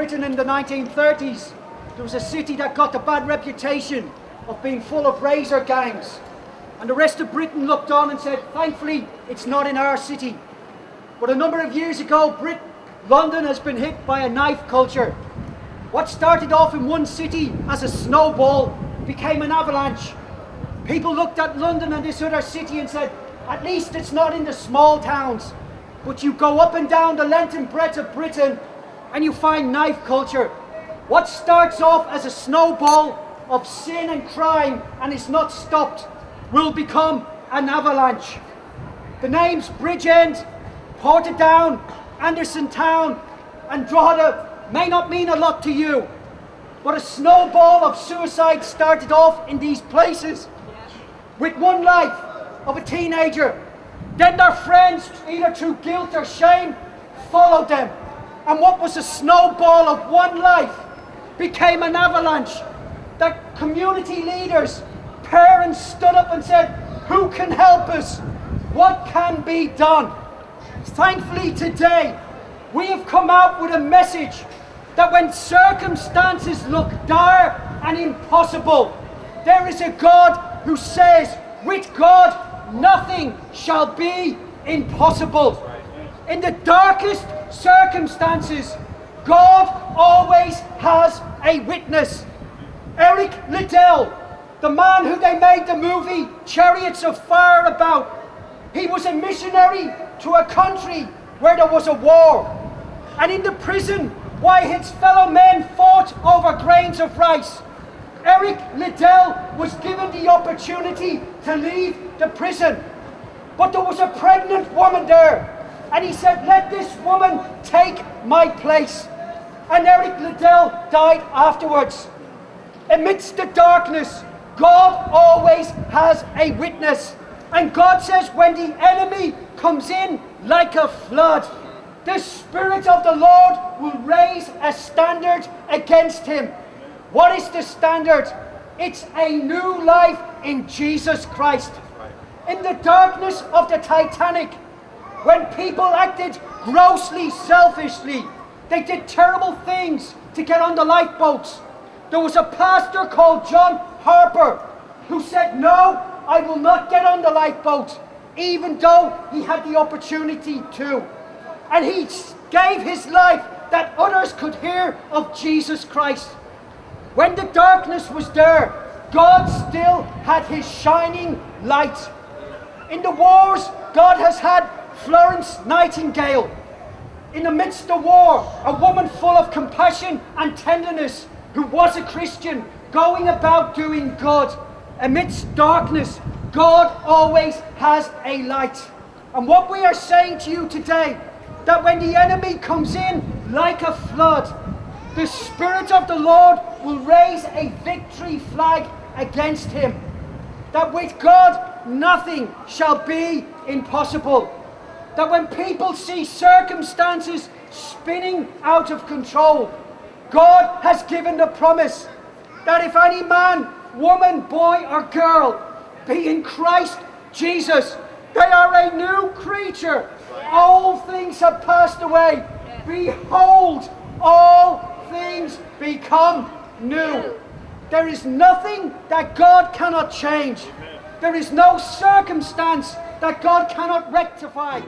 Britain in the 1930s, there was a city that got the bad reputation of being full of razor gangs. And the rest of Britain looked on and said, thankfully, it's not in our city. But a number of years ago, London has been hit by a knife culture. What started off in one city as a snowball became an avalanche. People looked at London and this other city and said, at least it's not in the small towns. But you go up and down the length and breadth of Britain and you find knife culture. What starts off as a snowball of sin and crime and is not stopped will become an avalanche. The names Bridgend, Portadown, Anderson Town and Drogheda may not mean a lot to you, but a snowball of suicide started off in these places with one life of a teenager. Then their friends, either through guilt or shame, followed them. And what was a snowball of one life became an avalanche. That community leaders, parents stood up and said, who can help us? What can be done? Thankfully today, we have come out with a message that when circumstances look dire and impossible, there is a God who says, with God, nothing shall be impossible. In the darkest circumstances, God always has a witness. Eric Liddell, the man who they made the movie Chariots of Fire about, he was a missionary to a country where there was a war. And in the prison, while his fellow men fought over grains of rice, Eric Liddell was given the opportunity to leave the prison. But there was a pregnant woman there. And he said, let this woman take my place. And Eric Liddell died afterwards. Amidst the darkness, God always has a witness. And God says when the enemy comes in like a flood, the Spirit of the Lord will raise a standard against him. What is the standard? It's a new life in Jesus Christ. In the darkness of the Titanic, when people acted grossly selfishly, they did terrible things to get on the lifeboats. There was a pastor called John Harper who said, no, I will not get on the lifeboat, even though he had the opportunity to. And he gave his life that others could hear of Jesus Christ. When the darkness was there, God still had his shining light. In the wars, God has had Florence Nightingale. In the midst of war, a woman full of compassion and tenderness who was a Christian, going about doing good. Amidst darkness, God always has a light. And what we are saying to you today, that when the enemy comes in like a flood, the Spirit of the Lord will raise a victory flag against him. That with God, nothing shall be impossible. That when people see circumstances spinning out of control, God has given the promise that if any man, woman, boy or girl be in Christ Jesus, they are a new creature. Old things have passed away. Behold, all things become new. There is nothing that God cannot change. There is no circumstance that God cannot rectify.